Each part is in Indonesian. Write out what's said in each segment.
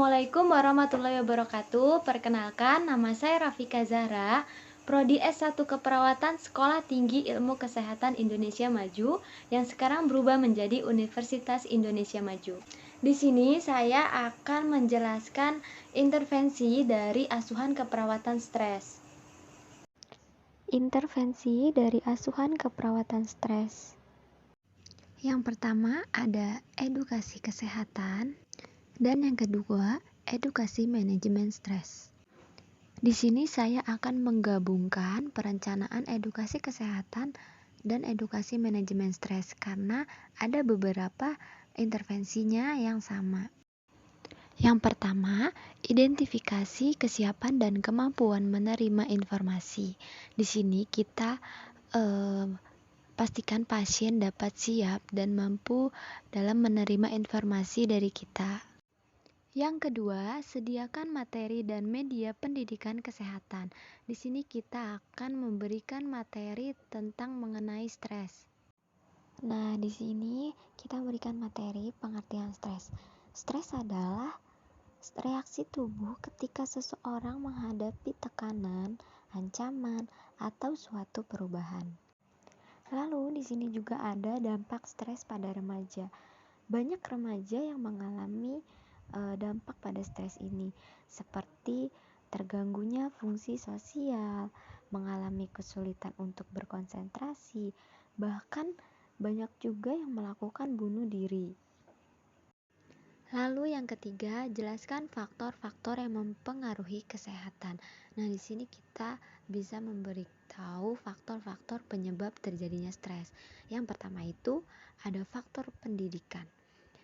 Assalamualaikum warahmatullahi wabarakatuh. Perkenalkan, nama saya Rafika Zahra, Prodi S1 Keperawatan Sekolah Tinggi Ilmu Kesehatan Indonesia Maju yang sekarang berubah menjadi Universitas Indonesia Maju. Di sini saya akan menjelaskan intervensi dari asuhan keperawatan stres. Intervensi dari asuhan keperawatan stres. Yang pertama ada edukasi kesehatan. Dan yang kedua, edukasi manajemen stres. Di sini saya akan menggabungkan perencanaan edukasi kesehatan dan edukasi manajemen stres karena ada beberapa intervensinya yang sama. Yang pertama, identifikasi kesiapan dan kemampuan menerima informasi. Di sini kita pastikan pasien dapat siap dan mampu dalam menerima informasi dari kita. Yang kedua, sediakan materi dan media pendidikan kesehatan. Di sini kita akan memberikan materi tentang mengenai stres. Nah, di sini kita berikan materi pengertian stres. Stres adalah reaksi tubuh ketika seseorang menghadapi tekanan, ancaman, atau suatu perubahan. Lalu di sini juga ada dampak stres pada remaja. Banyak remaja yang mengalami dampak pada stres ini, seperti terganggunya fungsi sosial, mengalami kesulitan untuk berkonsentrasi, bahkan banyak juga yang melakukan bunuh diri. Lalu yang ketiga, jelaskan faktor-faktor yang mempengaruhi kesehatan. Nah, di sini kita bisa memberitahu faktor-faktor penyebab terjadinya stres. Yang pertama itu ada faktor pendidikan.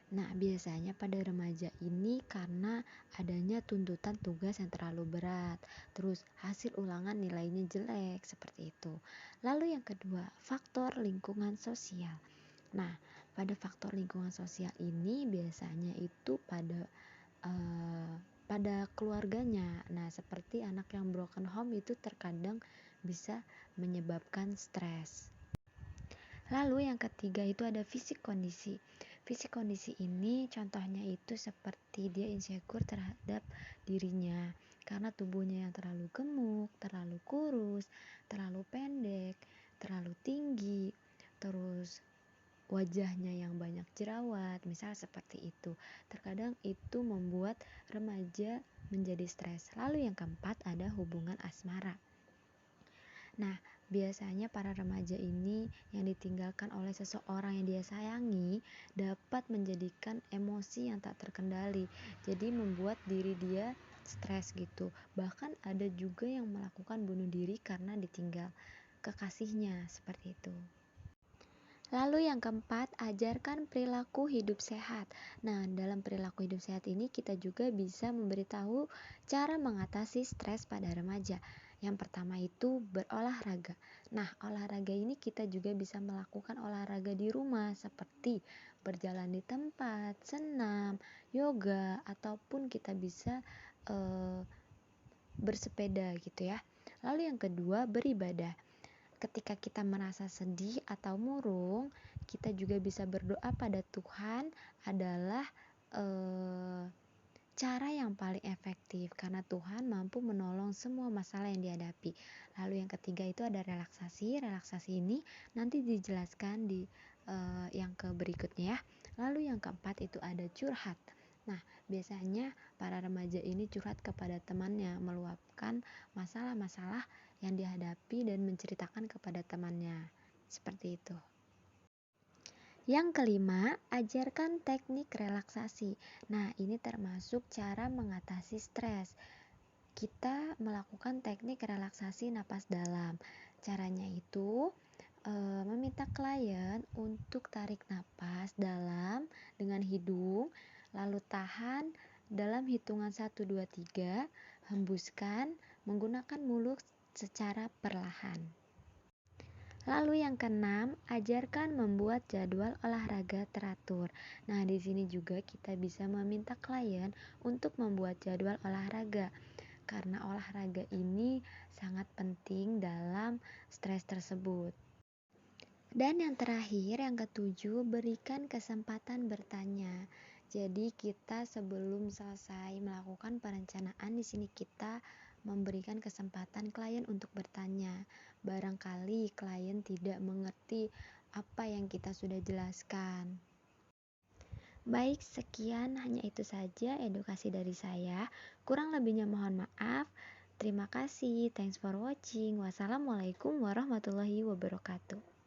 Nah, biasanya pada remaja ini karena adanya tuntutan tugas yang terlalu berat, terus hasil ulangan nilainya jelek, seperti itu. Lalu yang kedua, faktor lingkungan sosial. Nah, pada faktor lingkungan sosial ini biasanya itu pada keluarganya. Nah, seperti anak yang broken home itu terkadang bisa menyebabkan stres. Lalu yang ketiga itu ada fisik kondisi. Fisik kondisi ini contohnya itu seperti dia insecure terhadap dirinya karena tubuhnya yang terlalu gemuk, terlalu kurus, terlalu pendek, terlalu tinggi, terus wajahnya yang banyak jerawat, misal seperti itu. Terkadang itu membuat remaja menjadi stres. Lalu yang keempat ada hubungan asmara. Nah, biasanya para remaja ini yang ditinggalkan oleh seseorang yang dia sayangi dapat menjadikan emosi yang tak terkendali. Jadi membuat diri dia stres gitu. Bahkan ada juga yang melakukan bunuh diri karena ditinggal kekasihnya, seperti itu. Lalu yang keempat, ajarkan perilaku hidup sehat. Nah, dalam perilaku hidup sehat ini kita juga bisa memberitahu cara mengatasi stres pada remaja. Yang pertama itu berolahraga. Nah, olahraga ini kita juga bisa melakukan olahraga di rumah seperti berjalan di tempat, senam, yoga, ataupun kita bisa bersepeda gitu ya. Lalu yang kedua, beribadah. Ketika kita merasa sedih atau murung, kita juga bisa berdoa pada Tuhan adalah cara yang paling efektif karena Tuhan mampu menolong semua masalah yang dihadapi. Lalu yang ketiga itu ada relaksasi. Relaksasi ini nanti dijelaskan di yang ke berikutnya ya. Lalu yang keempat itu ada curhat. Nah, biasanya para remaja ini curhat kepada temannya, meluapkan masalah-masalah yang dihadapi dan menceritakan kepada temannya. Seperti itu. Yang kelima, ajarkan teknik relaksasi. Nah, ini termasuk cara mengatasi stres. Kita melakukan teknik relaksasi napas dalam. Caranya itu meminta klien untuk tarik napas dalam dengan hidung, lalu tahan dalam hitungan 1, 2, 3, hembuskan menggunakan mulut secara perlahan. Lalu yang keenam, ajarkan membuat jadwal olahraga teratur. Nah, di sini juga kita bisa meminta klien untuk membuat jadwal olahraga karena olahraga ini sangat penting dalam stres tersebut. Dan yang terakhir, yang ketujuh, berikan kesempatan bertanya. Jadi kita sebelum selesai melakukan perencanaan di sini kita memberikan kesempatan klien untuk bertanya. Barangkali klien tidak mengerti apa yang kita sudah jelaskan. Baik, sekian hanya itu saja edukasi dari saya. Kurang lebihnya mohon maaf. Terima kasih. Thanks for watching. Wassalamualaikum warahmatullahi wabarakatuh.